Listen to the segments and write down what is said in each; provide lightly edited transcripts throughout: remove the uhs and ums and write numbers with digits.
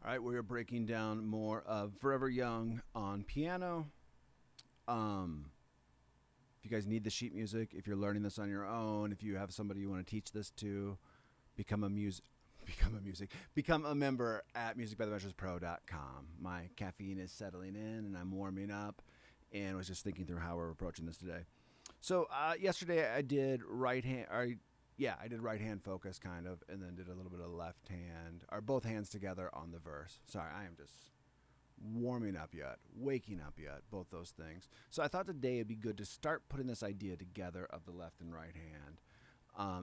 All right, we're breaking down more of Forever Young on piano. If you guys need the sheet music, if you're learning this on your own, if you have somebody you want to teach this to, become a member at musicbythemeasurespro.com. My caffeine is settling in and I'm warming up, and was just thinking through how we're approaching this today. So yesterday I did right hand focus kind of, and then did a little bit of left hand, or both hands together on the verse. Sorry, I am just waking up yet, both those things. So I thought today it'd be good to start putting this idea together of the left and right hand.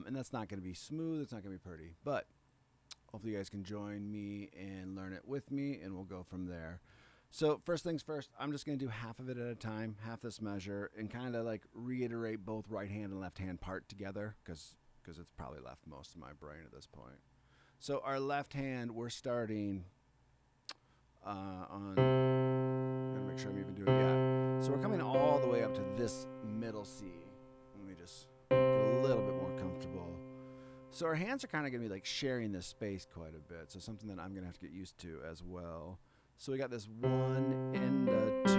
And that's not going to be smooth, it's not going to be pretty, but hopefully you guys can join me and learn it with me, and we'll go from there. So first things first, I'm just going to do half of it at a time, half this measure, and kind of like reiterate both right hand and left hand part together, because it's probably left most of my brain at this point. So our left hand, we're starting on, I'm going to make sure I'm even doing it. Yeah. So we're coming all the way up to this middle C. Let me just get a little bit more comfortable. So our hands are kind of going to be like sharing this space quite a bit. So something that I'm going to have to get used to as well. So we got this 1 and a 2,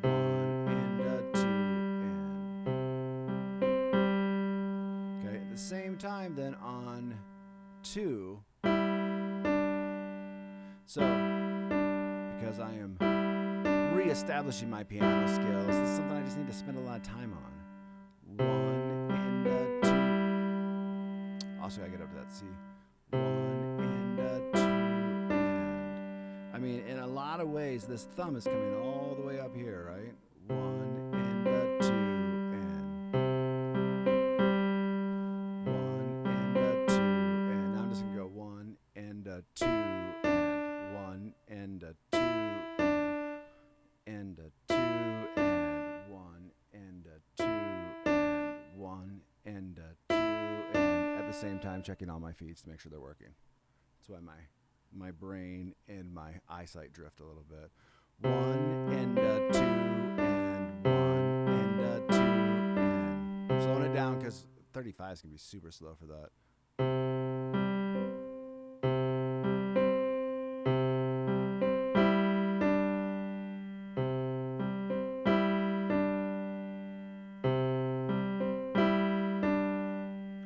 1 and a 2, and okay. At the same time, then on 2. So because I am reestablishing my piano skills, this is something I just need to spend a lot of time on. 1 and a 2. Also, I get up to that C. 1 and a 2. I mean, in a lot of ways, this thumb is coming all the way up here, right? 1 and a 2, and 1 and a 2, and now I'm just gonna go 1 and a 2, and 1 and a 2, and a 2, and 1 and a 2, and 1 and a 2, and at the same time checking all my feet to make sure they're working. That's why my brain and my eyesight drift a little bit. 1 and a 2, and 1 and a 2, and slowing it down because 35 is going to be super slow for that.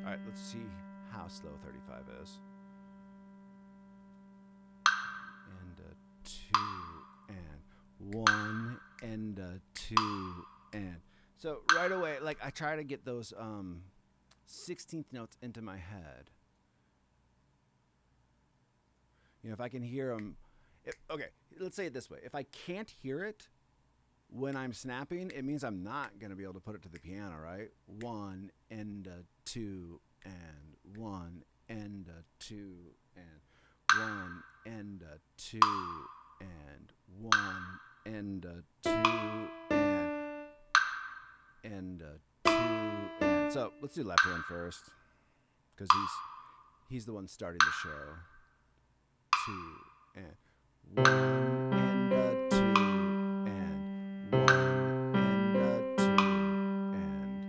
All right, let's see how slow 35 is. And a 2, and 1 and a 2, and so right away, like I try to get those 16th notes into my head. You know, if I can hear them. Okay, let's say it this way: if I can't hear it when I'm snapping, it means I'm not going to be able to put it to the piano, right? 1 and a 2, and 1 and a 2, and 1 and a 2, and 1 and a 2, and a 2, and so let's do left hand first, because he's the one starting the show. 2 and 1 and a 2, and 1 and a 2, and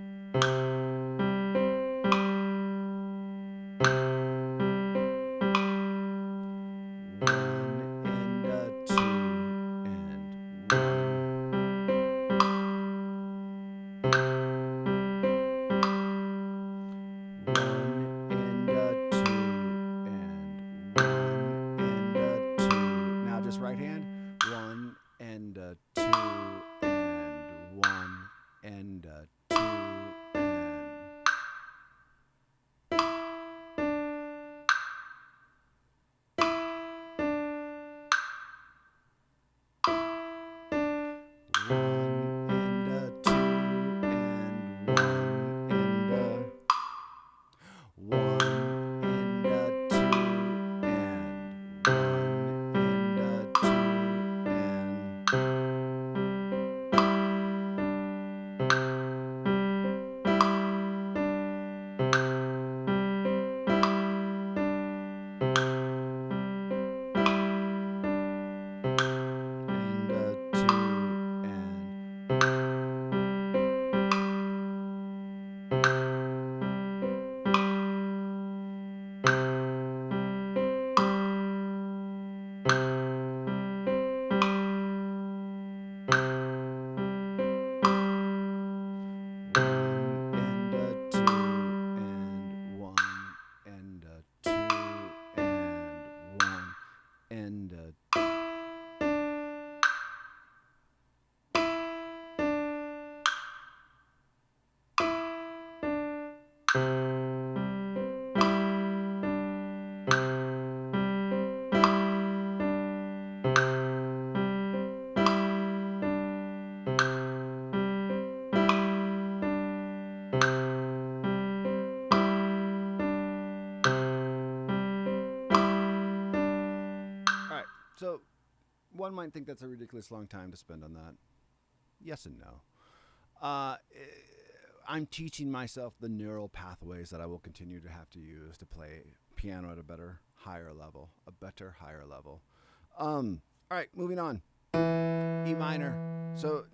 right hand, 1 and a 2, and 1 and a 2, and and so one might think that's a ridiculous long time to spend on that. Yes and no. I'm teaching myself the neural pathways that I will continue to have to use to play piano at a better, higher level. All right, moving on. E minor. So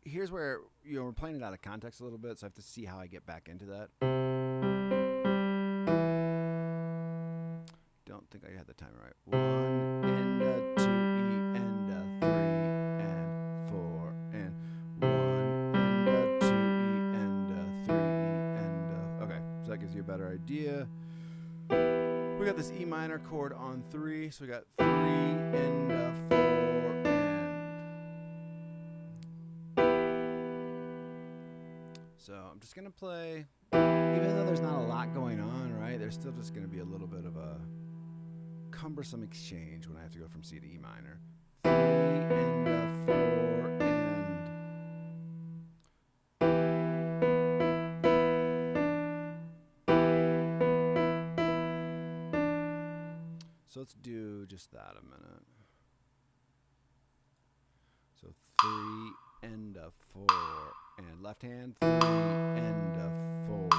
here's where we're playing it out of context a little bit, so I have to see how I get back into that. Don't think I had the timing right. 1 and 2 E and 3 and 4 and 1 and 2 E and 3 E and okay. So that gives you a better idea. We got this E minor chord on 3, so we got 3 and 4 and so I'm just gonna play, even though there's not a lot going on, right? There's still just gonna be a little bit of a cumbersome exchange when I have to go from C to E minor. 3 and 4 and so let's do just that a minute. So 3 and 4 and left hand 3 and 4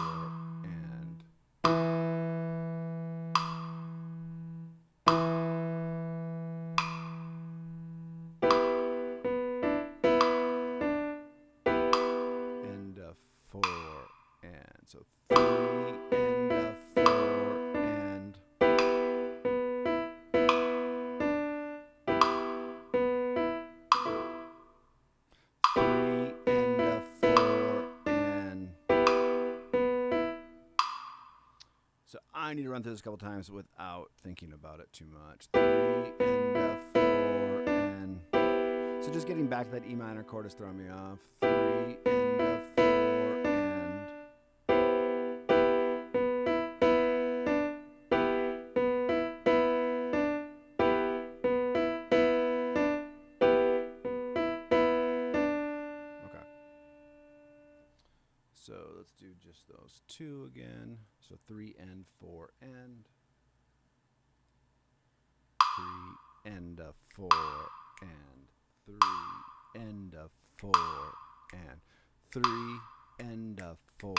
and so 3 and 4 and 3 and 4 and so I need to run through this a couple times without thinking about it too much. 3 and 4 and so just getting back to that E minor chord is throwing me off. 3 and 4 and okay. So let's do just those two again. So 3 and 4 and 3 and 4 and 3 and 4 and 3 and 4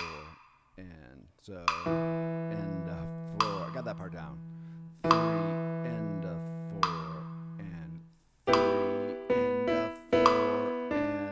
and so and 4. I got that part down. 3 and 4 and 3 and 4 and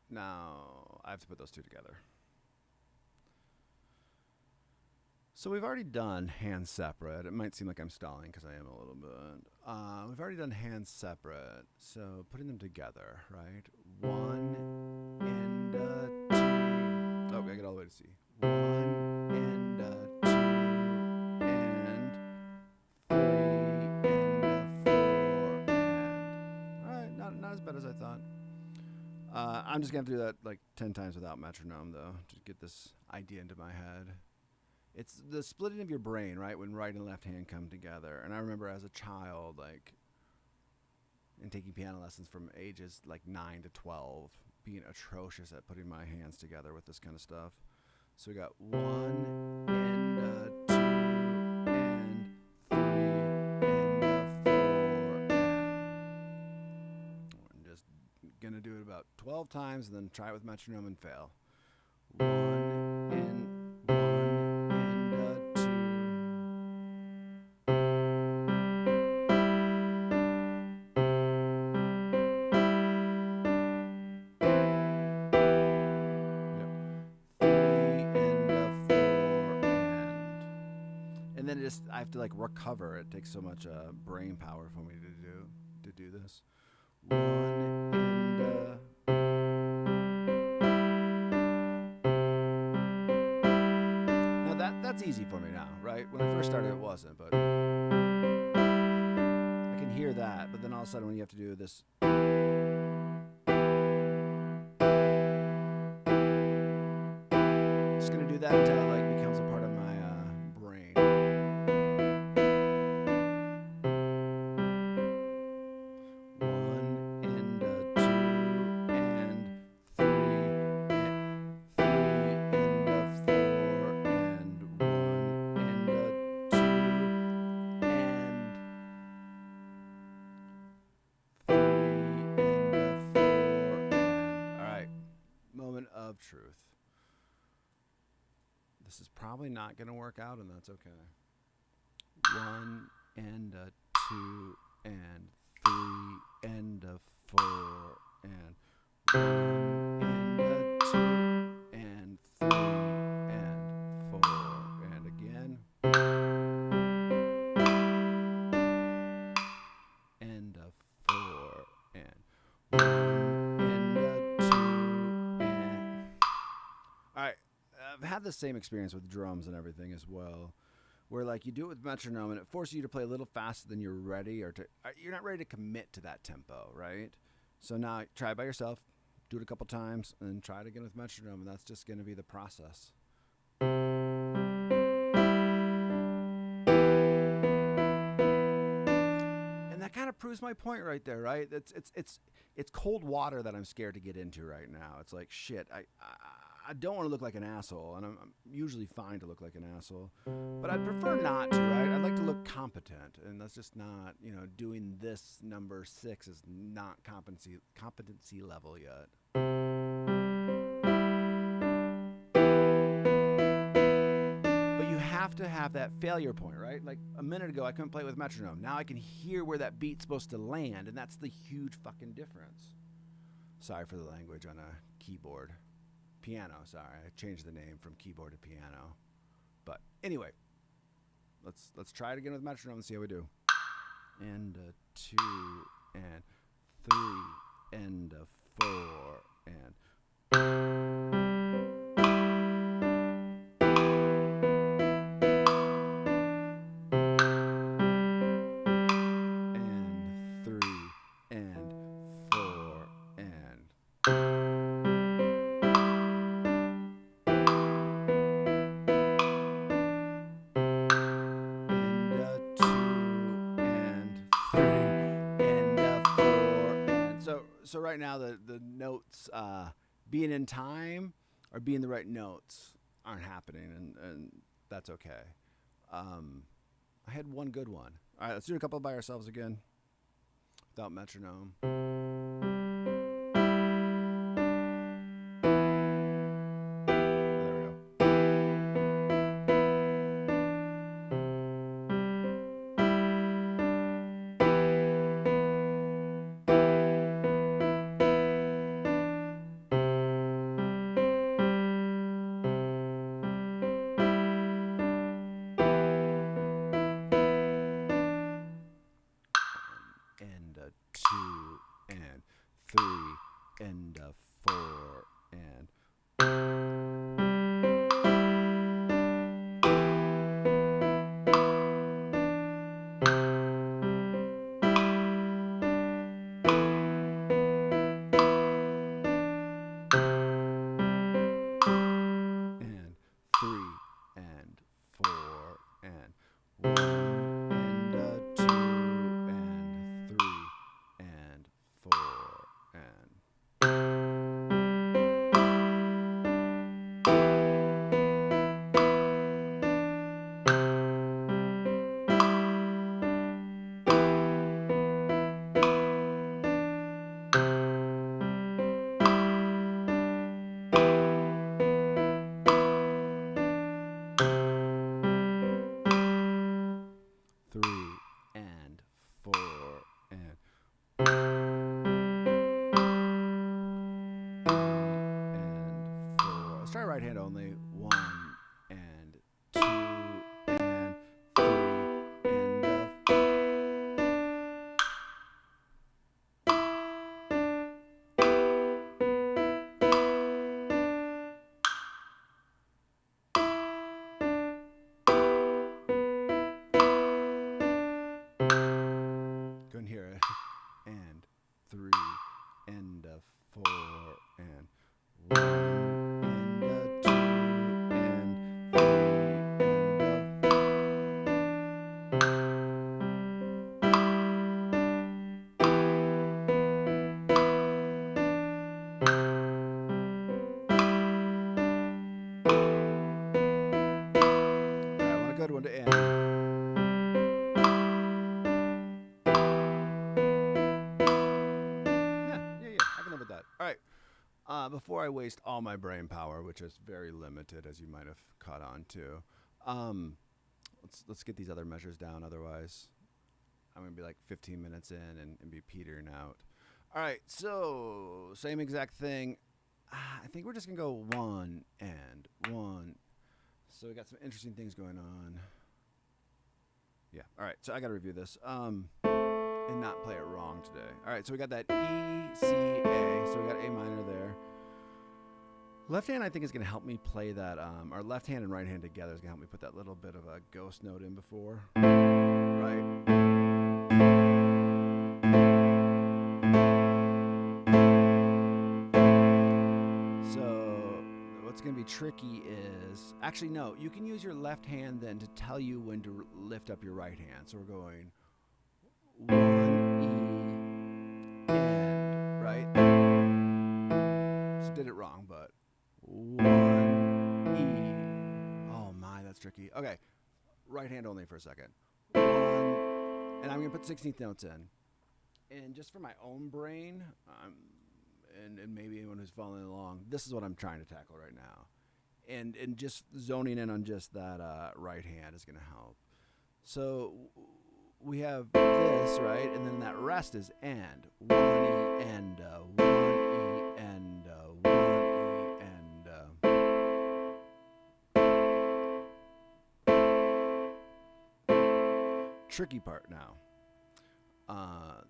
now I have to put those two together. So we've already done hands separate. It might seem like I'm stalling because I am a little bit. We've already done hands separate. So putting them together, right? 1 and 2. Oh, I get all the way to C. 1 and 2 and 3 and 4 and. All right, not as bad as I thought. I'm just going to do that like 10 times without metronome, though, to get this idea into my head. It's the splitting of your brain, right? When right and left hand come together. And I remember as a child, like, and taking piano lessons from ages like 9 to 12, being atrocious at putting my hands together with this kind of stuff. So we got 1 and 2 and 3 and 4 and we're just gonna do it about 12 times and then try it with metronome and fail. 1 and 1 and 2. And then I have to like recover. It takes so much brain power for me to do this. 1 and now that's easy for me now, right? When I first started, it wasn't, but I can hear that. But then all of a sudden, when you have to do this. Just gonna do that until it like becomes a part of my brain. 1 and 2 and 3 and 4 and 1 and 2 and 3 and 4 and all right. Moment of truth. This is probably not going to work out, and that's okay. 1 and 2 and 3 and 4 and 1 and 2 and 3 and 4 and again and 4 and 1 and 2 and all right. I've had the same experience with drums and everything as well, where like you do it with metronome and it forces you to play a little faster than you're ready, or you're not ready to commit to that tempo, right? So now try it by yourself, do it a couple times, and then try it again with metronome, and that's just going to be the process. And that kind of proves my point right there, right? It's cold water that I'm scared to get into right now. It's like shit. I don't want to look like an asshole, and I'm usually fine to look like an asshole, but I'd prefer not to, right? I'd like to look competent, and that's just not, doing this number 6 is not competency level yet. But you have to have that failure point, right? Like a minute ago, I couldn't play it with metronome. Now I can hear where that beat's supposed to land, and that's the huge fucking difference. Sorry for the language on a keyboard. Piano, sorry. I changed the name from keyboard to piano. But anyway, let's try it again with metronome and see how we do. And 2 and 3 and 4 and So right now the notes being in time or being the right notes aren't happening, and that's okay. I had one good one. All right, let's do a couple by ourselves again without metronome. And 2 and one to end. Yeah, I can live with that. All right. Before I waste all my brain power, which is very limited, as you might have caught on to, let's get these other measures down. Otherwise, I'm gonna be like 15 minutes in and be petering out. All right, so same exact thing. I think we're just gonna go one and one. So we got some interesting things going on. Yeah. All right. So I got to review this and not play it wrong today. All right. So we got that E, C, A. So we got A minor there. Left hand, I think, is going to help me play that. Our left hand and right hand together is going to help me put that little bit of a ghost note in before. Right. What's going to be tricky is, actually no, you can use your left hand then to tell you when to lift up your right hand. So we're going 1, E, and, right? So did it wrong, but 1, E. Oh my, that's tricky. Okay, right hand only for a second. 1, and I'm going to put 16th notes in. And just for my own brain, and maybe anyone who's following along, this is what I'm trying to tackle right now. And just zoning in on just that right hand is going to help. So we have this, right? And then that rest is and. 1 E and 1 E and 1 E and tricky part now.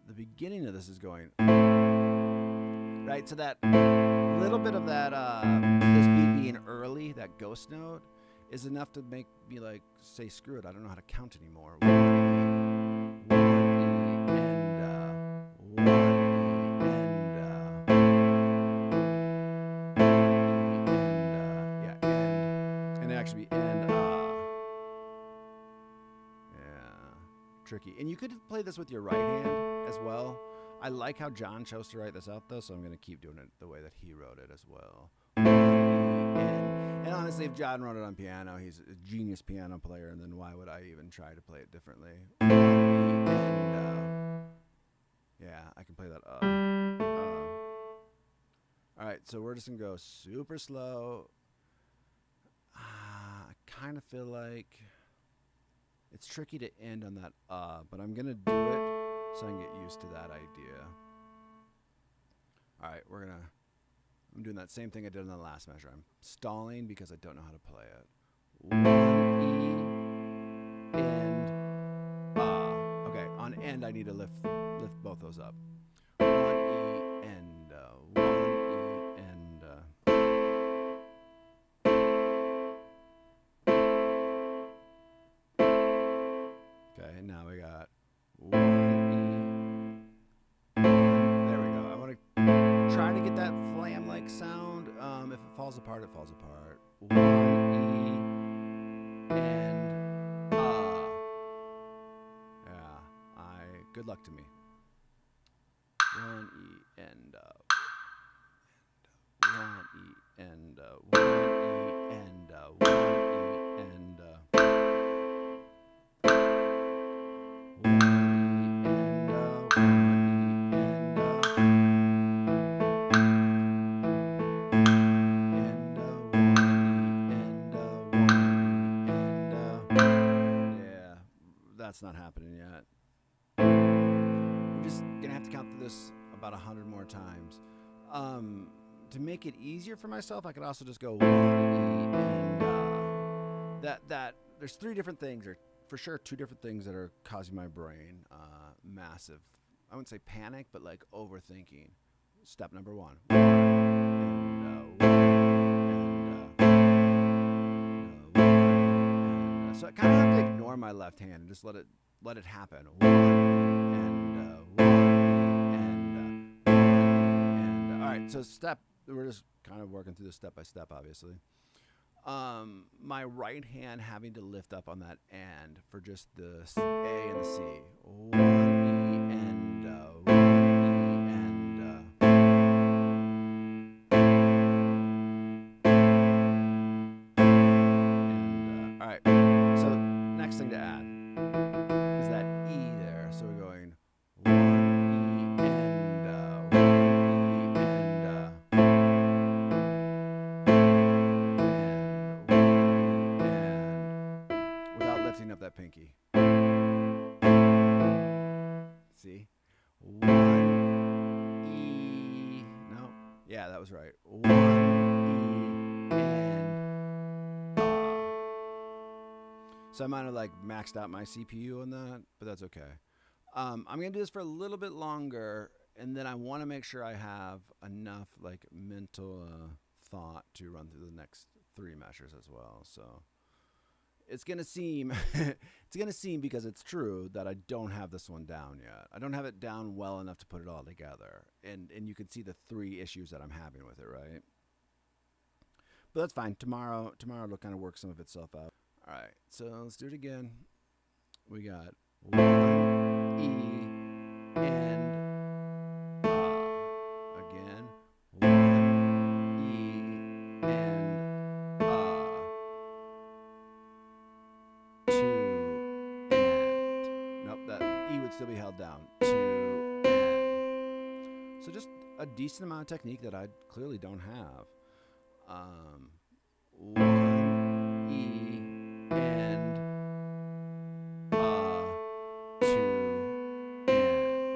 The beginning of this is going right, so that little bit of that this beat being early, that ghost note, is enough to make me like say screw it, I don't know how to count anymore. 1 E, 1 E, and 1 E, and yeah, and actually and yeah, tricky. And you could play this with your right hand as well. I like how John chose to write this out, though, so I'm going to keep doing it the way that he wrote it as well. And honestly, if John wrote it on piano, he's a genius piano player, and then why would I even try to play it differently? And, yeah, I can play that. All right, so we're just going to go super slow. I kind of feel like it's tricky to end on that but I'm going to do it so I can get used to that idea. All right, I'm doing that same thing I did in the last measure. I'm stalling because I don't know how to play it. 1 E and okay, on end I need to lift both those up. 1 E and 1 E and okay, and now we got 1 E. There we go. I want to try to get that flam-like sound. If it falls apart, it falls apart. 1 E and yeah. Good luck to me. 1 E and 1 E and 1 E and 1 E and 1 yeah, that's not happening yet. We're just gonna have to count through this about 100 more times. To make it easier for myself, I could also just go 1 E and that there's 3 different things, or for sure 2 different things that are causing my brain massive, I wouldn't say panic, but like overthinking. Step number 1. So I kind of have to ignore my left hand and just let it happen. 1 and all right. So we're just kind of working through this step by step, obviously. My right hand having to lift up on that and for just the A and the C. 1 E and 1 E and all right. So next thing to add is that E there. So we're going 1 E and 1 E and 1 E and without lifting up that pinky. See? 1 E. No. Yeah, that was right. 1 E and So I might have like maxed out my CPU on that, but that's okay. I'm gonna do this for a little bit longer, and then I want to make sure I have enough like mental thought to run through the next 3 measures as well. So it's gonna seem it's gonna seem, because it's true, that I don't have this one down yet. I don't have it down well enough to put it all together, and you can see the 3 issues that I'm having with it, right? But that's fine. Tomorrow it'll kind of work some of itself out. All right, so let's do it again. We got 1 E and again 1 E and 2 and nope, that E would still be held down. 2 and so just a decent amount of technique that I clearly don't have. 1 E and 2 and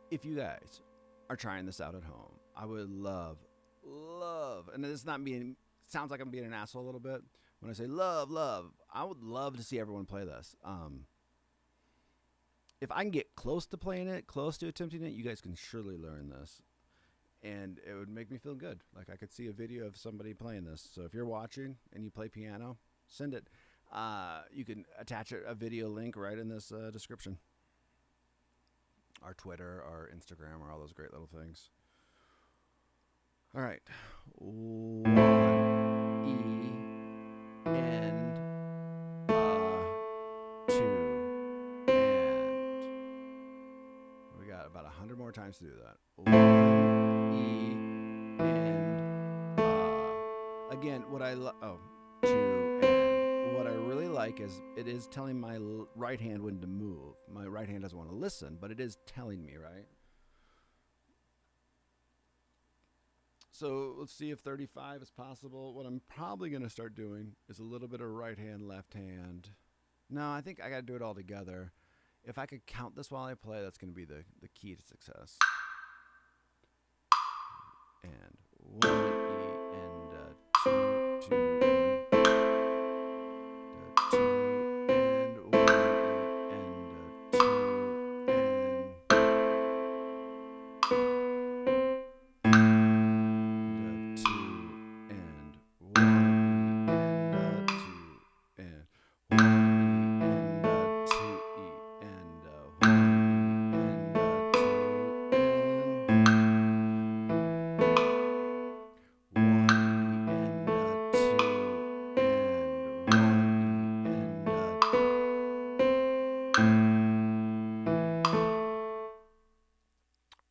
if you guys are trying this out at home, I would love, and it's not being, sounds like I'm being an asshole a little bit when I say love, I would love to see everyone play this. If I can get close to playing it, close to attempting it, you guys can surely learn this. And it would make me feel good. Like I could see a video of somebody playing this. So if you're watching and you play piano, send it. You can attach a video link right in this description. Our Twitter, our Instagram, or all those great little things. All right. 1 E and 2 and we got about 100 more times to do that. 1 E and again, what I 2 and what I really like is it is telling my right hand when to move. My right hand doesn't want to listen, but it is telling me, right? So let's see if 35 is possible. What I'm probably going to start doing is a little bit of right hand, left hand. No, I think I got to do it all together. If I could count this while I play, that's going to be the key to success. And 1 E and 2, 2 and 2 and 1 E and 2 and 2 and 1 E and 2 and 1 E and 2 E and 1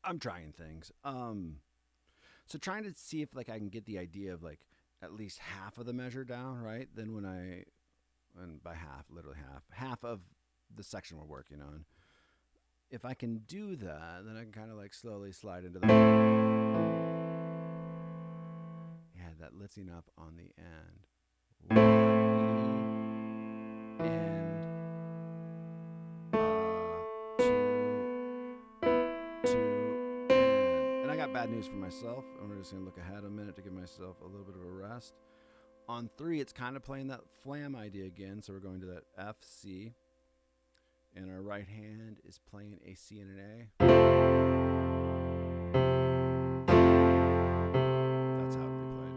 I'm trying things. So trying to see if like I can get the idea of like at least half of the measure down, right? Then and by half, literally half of the section we're working on. If I can do that, then I can kind of like slowly slide into the that lifting up on the end. 1 E and 2 and I got bad news for myself. I'm just gonna look ahead a minute to give myself a little bit of a rest. On 3, it's kind of playing that flam idea again. So we're going to that F, C, and our right hand is playing a C and an A. That's how it would be played.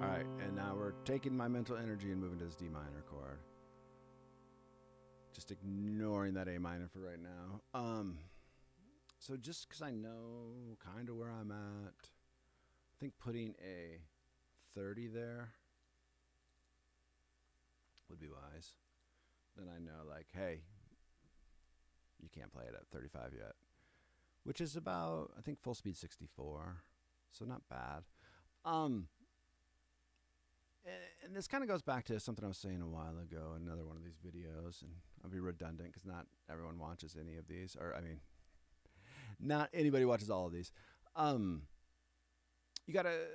All right, and now we're taking my mental energy and moving to this D minor chord. Just ignoring that A minor for right now. So just because I know kind of where I'm at, I think putting a 30 there would be wise. Then I know, like, hey, you can't play it at 35 yet, which is about, I think, full speed 64, so not bad. And this kind of goes back to something I was saying a while ago in another one of these videos, and I'll be redundant because not everyone watches any of these, or I mean, not anybody watches all of these. Um, you gotta,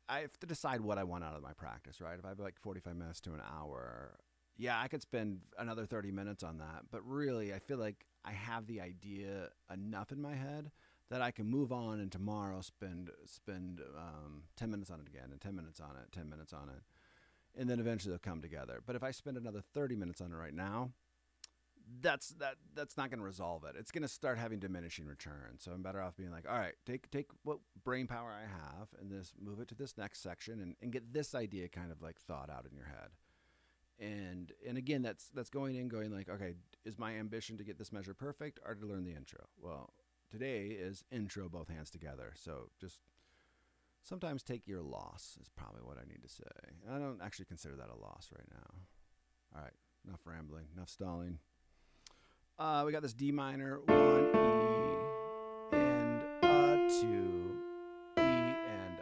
I have to decide what I want out of my practice, right? If I have like 45 minutes to an hour, yeah, I could spend another 30 minutes on that, but really, I feel like I have the idea enough in my head that I can move on and tomorrow spend 10 minutes on it again, and 10 minutes on it, 10 minutes on it, and then eventually they'll come together. But if I spend another 30 minutes on it right now, that's not going to resolve it. It's going to start having diminishing returns. So I'm better off being like, all right, take what brain power I have and just move it to this next section and get this idea kind of like thought out in your head. And again, that's going like, okay, is my ambition to get this measure perfect or to learn the intro? Well, today is intro both hands together. So just sometimes take your loss is probably what I need to say. I don't actually consider that a loss right now. All right, enough rambling, enough stalling. We got this D minor, 1 E, and a 2 E, and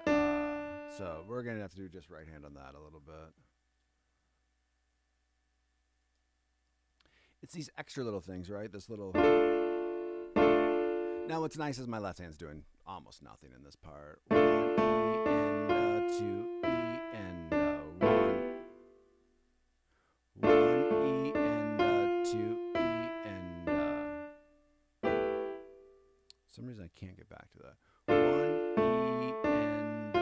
so we're going to have to do just right hand on that a little bit. It's these extra little things, right? This little. Now, what's nice is my left hand's doing almost nothing in this part. 1 E and 2 E and 1. 1 E and 2 E and. For some reason I can't get back to that. 1 E and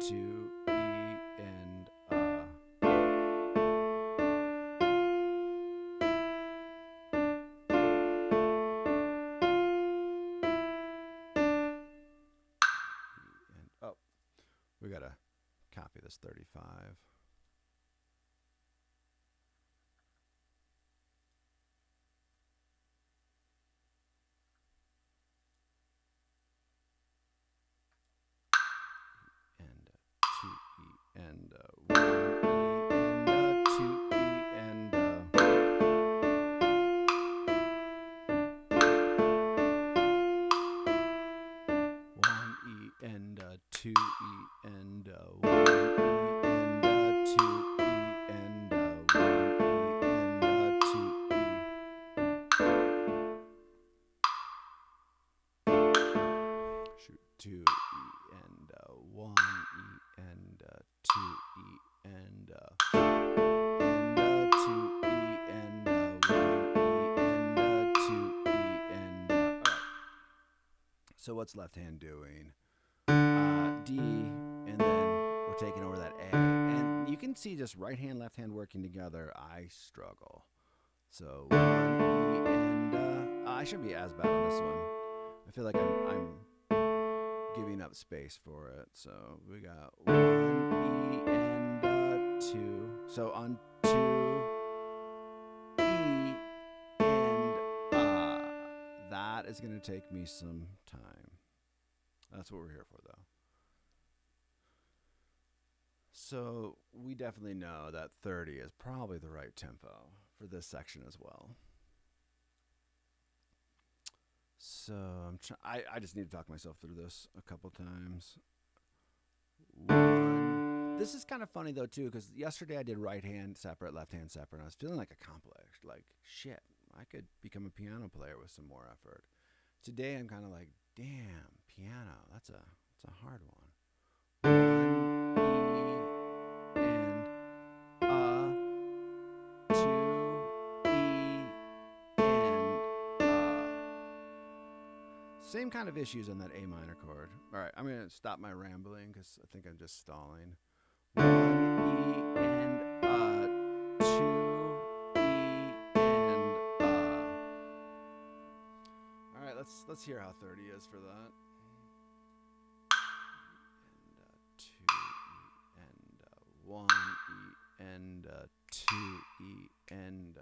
2 E and. We gotta copy this 35. And 2 E and 1 E and 2 E and 1 E and 2 E and 1 E and 2 E and 1 E and 2 E. Shoot, 2 E and 1 E and 2 E and 2 E and 1 E and 2 E and. All right. So what's left hand doing? D, and then we're taking over that A. And you can see just right hand, left hand working together. I struggle. So 1 E and I shouldn't be as bad on this one. I feel like I'm giving up space for it. So we got 1 E and 2. So on 2 E and that is going to take me some time. That's what we're here for, though. So we definitely know that 30 is probably the right tempo for this section as well. So I just need to talk myself through this a couple times. 1. This is kind of funny though too, because yesterday I did right hand separate, left hand separate, and I was feeling like accomplished. Like shit, I could become a piano player with some more effort. Today I'm kind of like, damn, piano. That's a hard one. 1 E and 2 E and Same kind of issues on that A minor chord. All right, I'm gonna stop my rambling because I think I'm just stalling. 1 E and 2 E and All right, let's hear how 30 is for that. And 2 E and 1 E and 2 E and E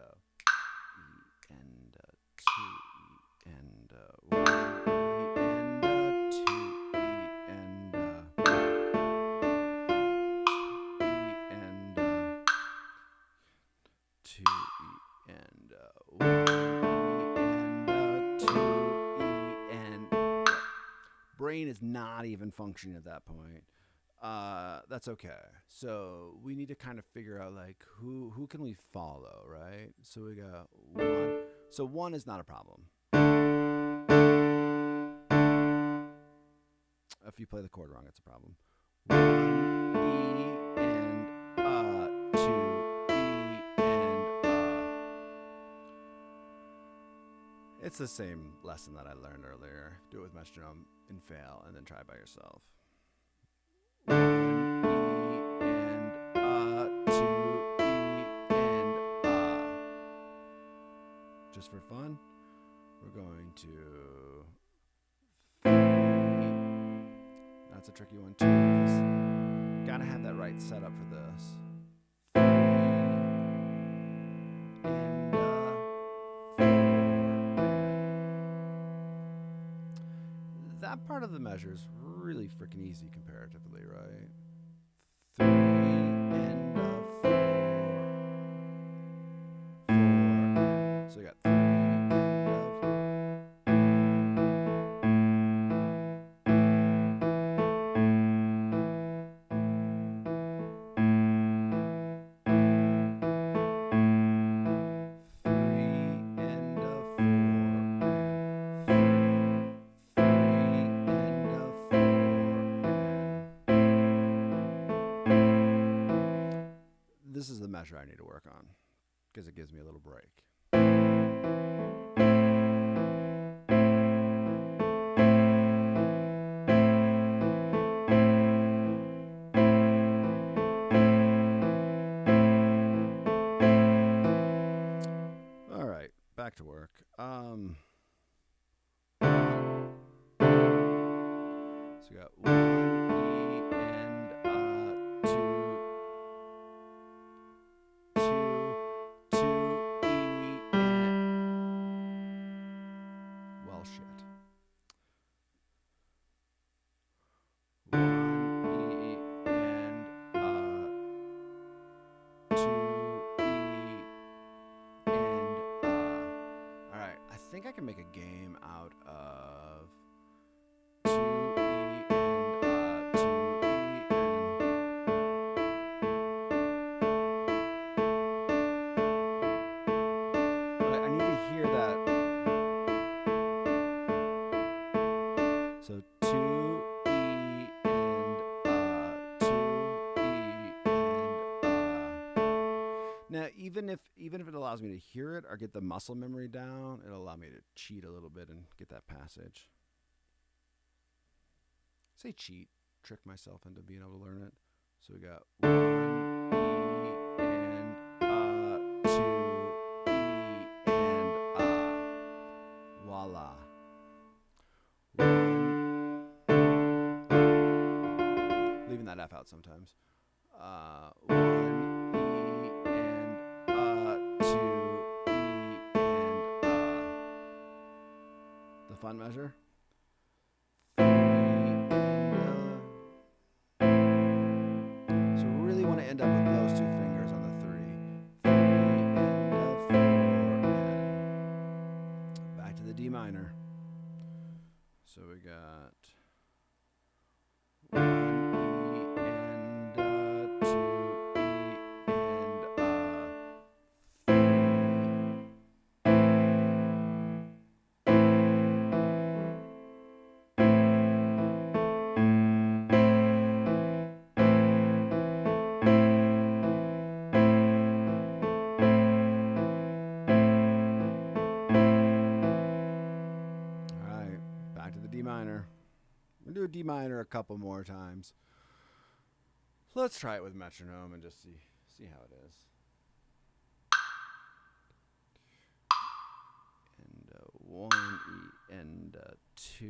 and 2 E and 1 E and 2 E and E and 2 E and 1 E and 2 E and brain is not even functioning at that point. that's okay. So we need to kind of figure out like who can we follow, right? So we got 1. So 1 is not a problem. If you play the chord wrong, it's a problem. 1 E and 2 E and It's the same lesson that I learned earlier. Do it with metronome and fail, and then try it by yourself. 1 E and 2 E and Just for fun, we're going to 3. That's a tricky one too, because gotta have that right setup for this. 3 and 4. That part of the measure is really freaking easy comparatively, right? 3 and 4. 4. So we got 3 and 4. This is the measure I need to work on because it gives me a little break. All right, back to work. So we got 1 E and 2 E and well shit. 1 E and 2 E and all right, I think I can make a game out of 2 E and 2 E and but I need to hear that. So 2 E and 2 E and now even if it allows me to hear it or get the muscle memory down, it'll allow me to cheat a little bit and get that passage. Say cheat, trick myself into being able to learn it. So we got 1 E and 2 E and voila. 1, leaving that F out sometimes. 1 E and 2 E and the fun measure. 3 and so we really want to end up with those 2 fingers on the 3. 3 and 4 and back to the D minor. So we got 1 E and 2 E and 3. All right, back to the D minor. We're gonna do a D minor a couple more times. Let's try it with metronome and just see how it is. And 1 E and 2 E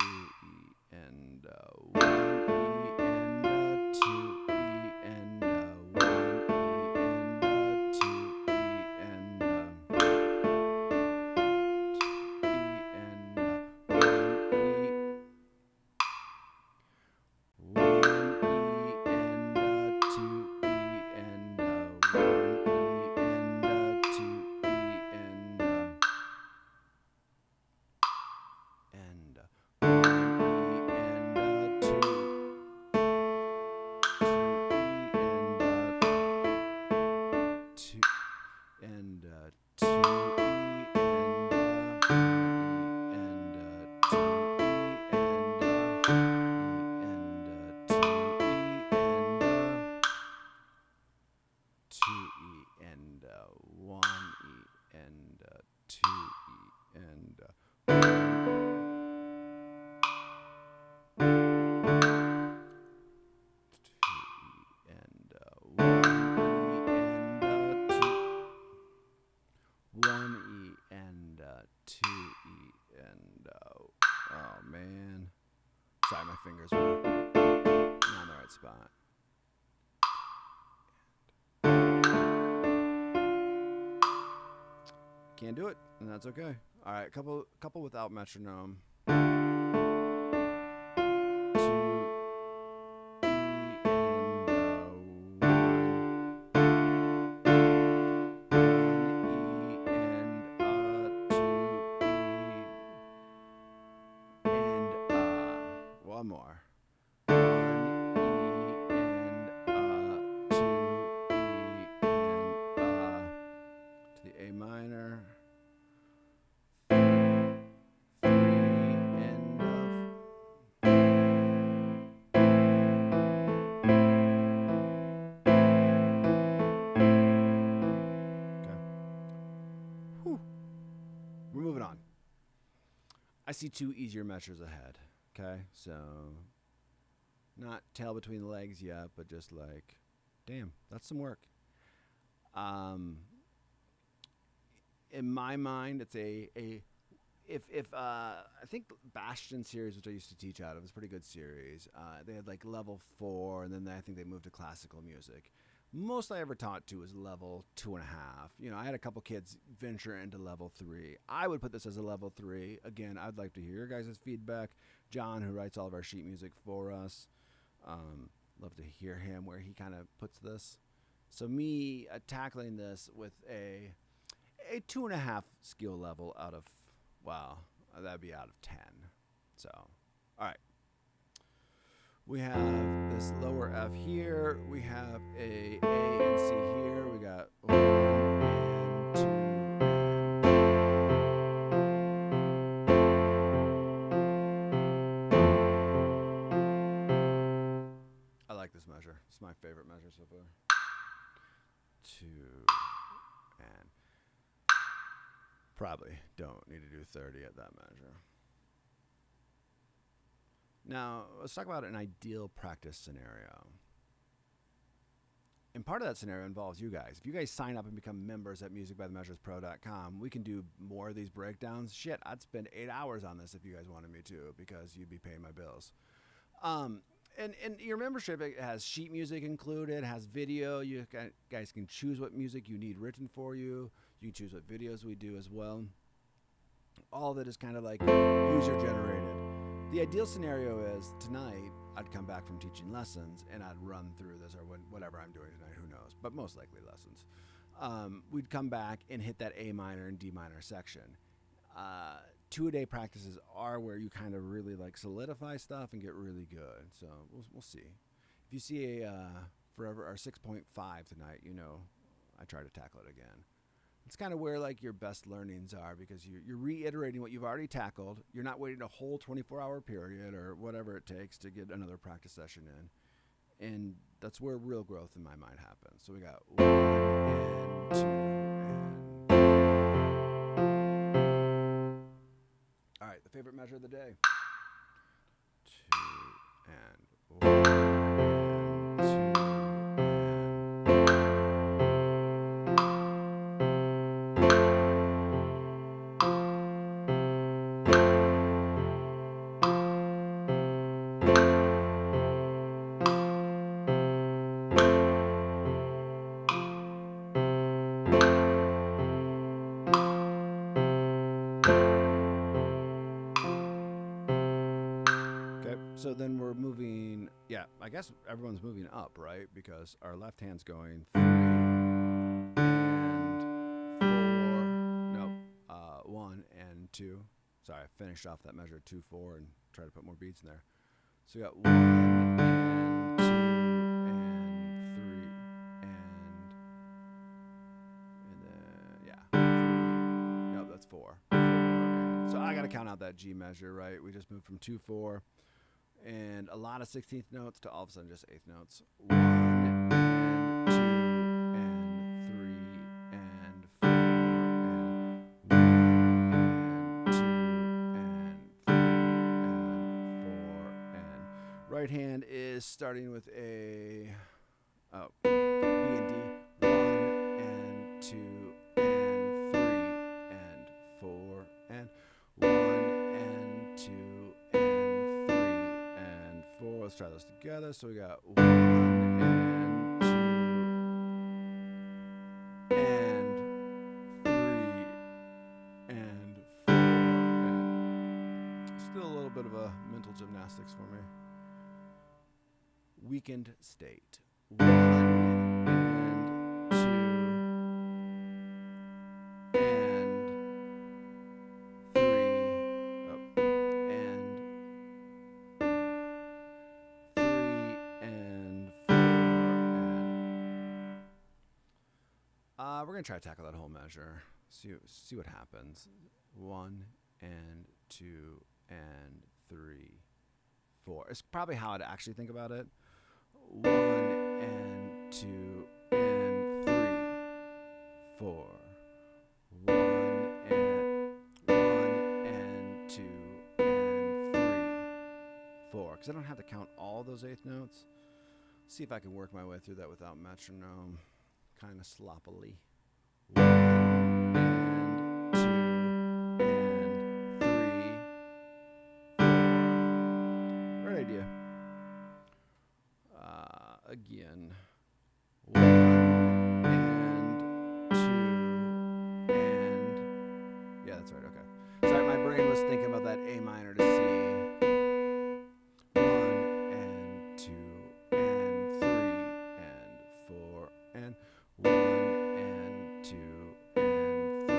and 1 E and 2 E and 1 E and 2 E and 2 E and 1 E 1 E and 2 E and 1 E and 2 E and 1 E and 2 Can't do it, and that's okay. All right, couple without metronome. One more. One E and to E and to the A minor. Three and okay. Whew. We're moving on. I see 2 easier measures ahead. Okay, so not tail between the legs yet, but just like, damn, that's some work. In my mind, it's if I think Bastion series, which I used to teach out of, is a pretty good series. They had like level 4, and then I think they moved to classical music. Most I ever taught to was level 2.5. You know, I had a couple kids venture into level 3. I would put this as a level 3. Again, I'd like to hear your guys' feedback. John, who writes all of our sheet music for us, love to hear him where he kind of puts this. So me tackling this with a 2.5 skill level out of, wow, that'd be out of 10. So, all right. We have this lower F here. We have a and C here. We got 1 and 2 and. I like this measure. It's my favorite measure so far. 2 and. Probably don't need to do 30 at that measure. Now, let's talk about an ideal practice scenario. And part of that scenario involves you guys. If you guys sign up and become members at musicbythemeasurespro.com, we can do more of these breakdowns. Shit, I'd spend 8 hours on this if you guys wanted me to, because you'd be paying my bills. And your membership, it has sheet music included, has video. You guys can choose what music you need written for you. You can choose what videos we do as well. All of it is kind of like user-generated. The ideal scenario is tonight I'd come back from teaching lessons and I'd run through this, or whatever I'm doing tonight, who knows, but most likely lessons. We'd come back and hit that A minor and D minor section. 2-a-day practices are where you kind of really like solidify stuff and get really good. So we'll see. If you see a forever or 6.5 tonight, you know I try to tackle it again. It's kind of where like your best learnings are, because you're reiterating what you've already tackled. You're not waiting a whole 24-hour period or whatever it takes to get another practice session in. And that's where real growth in my mind happens. So we got 1 and 2 and. All right, the favorite measure of the day. 2 and 1 and 2 and. So then we're moving, yeah, I guess everyone's moving up, right? Because our left hand's going 3 and 4, 1 and 2. Sorry, I finished off that measure 2, 4 and tried to put more beats in there. So we got 1 and 2 and 3 and then, yeah, 3. Nope, that's 4. 4 and, so I got to count out that G measure, right? We just moved from 2, 4. And a lot of 16th notes to all of a sudden just 8th notes. 1 and 2 and 3 and 4 and 1 and 2 and 3 and 4 and. Right hand is starting with a B and D. 1 and 2 and 3 and 4 and 1 and 2 and 3 and 4. Let's try those together. So we got 1 and 2 and 3 little bit of a mental gymnastics for me. Weakened state. 1 and 2 and 3. Oh, and 3 and 4 and we're gonna try to tackle that whole measure. See what happens. 1 and 2 and 3, 4. It's probably how I'd actually think about it. 1 and 2 and 3, 4. 1 and 2 and 3, 4. Because I don't have to count all those eighth notes. See if I can work my way through that without metronome, kind of sloppily. 1 and 2 and 3. Great idea. Again. 1 and 2 and yeah, that's right. Okay. Sorry, my brain was thinking about that A minor to C. 1 and 2 and 3 and 4 and 1 and 2 and 3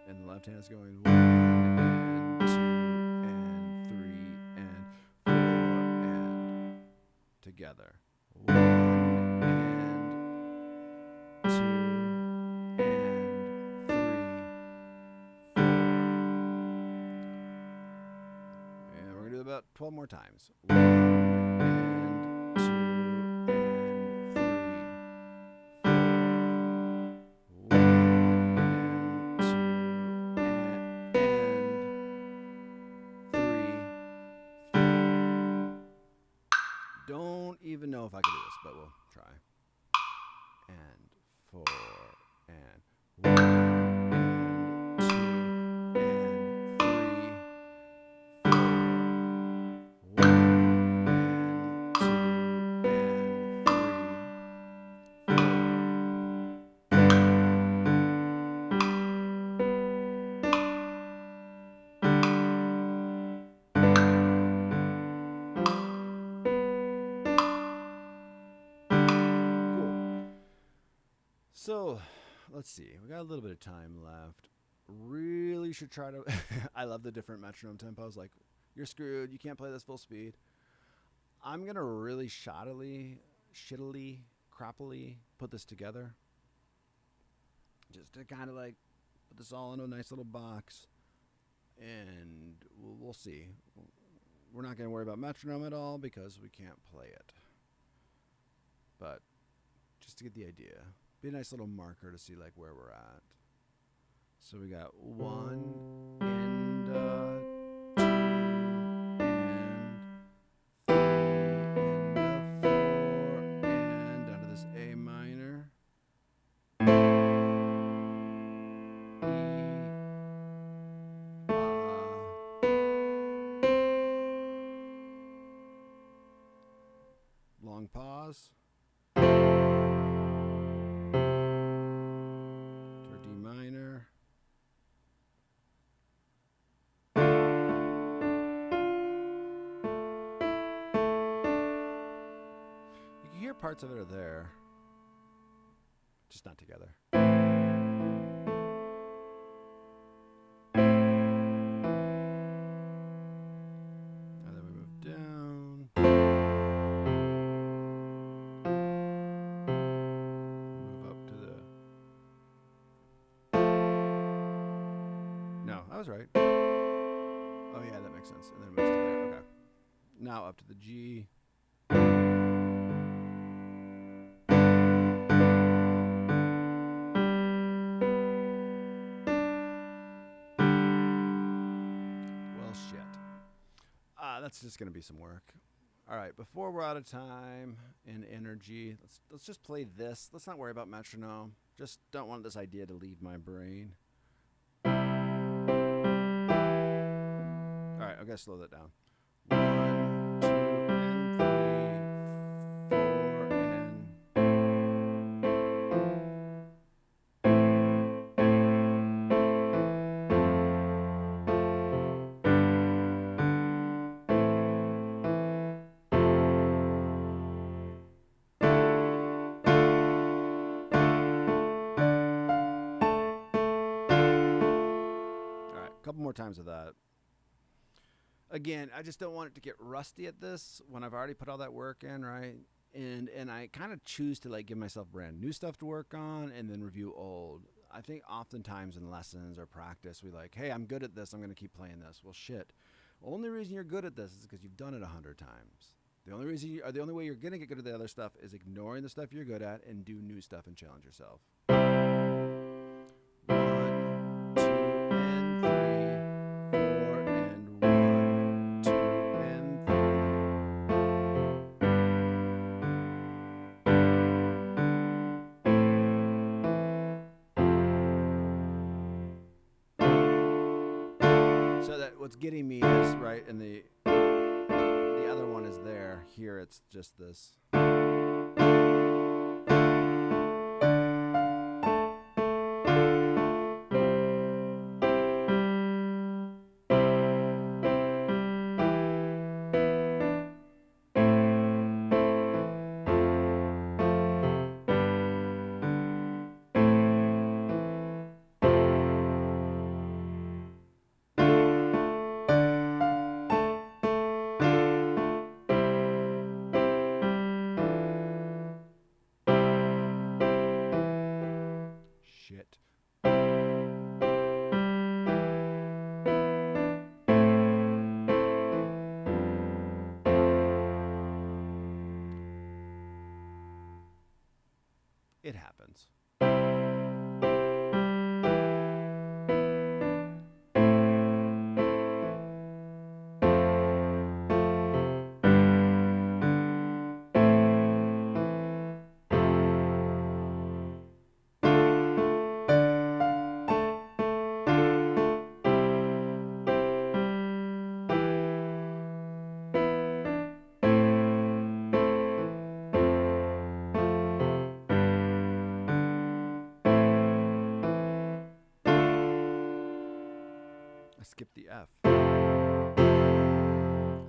and the left hand is going 1 and 2 and 3 and 4 and together. 1 and 2 and 3, 4. And we're gonna do about 12 more times. 1 and 2 and 3, 4. 1 and 2 and 3. Don't even know if I can do this, but we'll try. And 4 and 1 and 2 and 3, 4. 1 and 2 and 3, So, let's see. We got a little bit of time left. Really should try to... I love the different metronome tempos. Like, you're screwed. You can't play this full speed. I'm going to really shittily, crappily put this together. Just to kind of like put this all in a nice little box. And we'll see. We're not going to worry about metronome at all because we can't play it. But just to get the idea. Be a nice little marker to see like where we're at. So we got 1 and 2 and 3 and 4 and down to this A minor. Long pause. Parts of it are there, just not together. And then we move down. Move up to the... No, I was right. Oh yeah, that makes sense. And then it moves to there. Okay. Now up to the G. That's just going to be some work. All right, before we're out of time and energy, let's just play this. Let's not worry about metronome. Just don't want this idea to leave my brain. All right, I've got to slow that down. 1, 2, and 3, 4, and... couple more times of that. Again, I just don't want it to get rusty at this when I've already put all that work in, right? And I kind of choose to like give myself brand new stuff to work on and then review old. I think oftentimes in lessons or practice, we like, hey, I'm good at this. I'm going to keep playing this. Well, shit. Only reason you're good at this is because you've done it 100 times. The only reason, the only way you're going to get good at the other stuff is ignoring the stuff you're good at and do new stuff and challenge yourself. 1, 2, and 3, 4, and 1, 2, and 3. So that what's getting me is right in the other one is there. Here it's just this. Shit. It happens. I skipped the F. I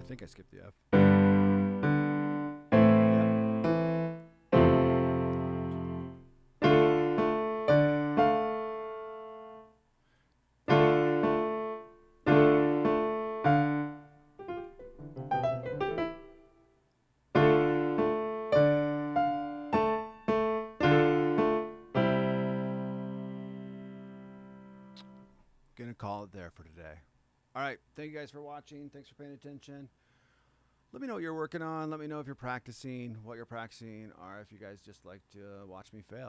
think I skipped the F. Gonna call it there for today. All right. Thank you guys for watching. Thanks for paying attention. Let me know what you're working on. Let me know if you're practicing, what you're practicing, or if you guys just like to watch me fail.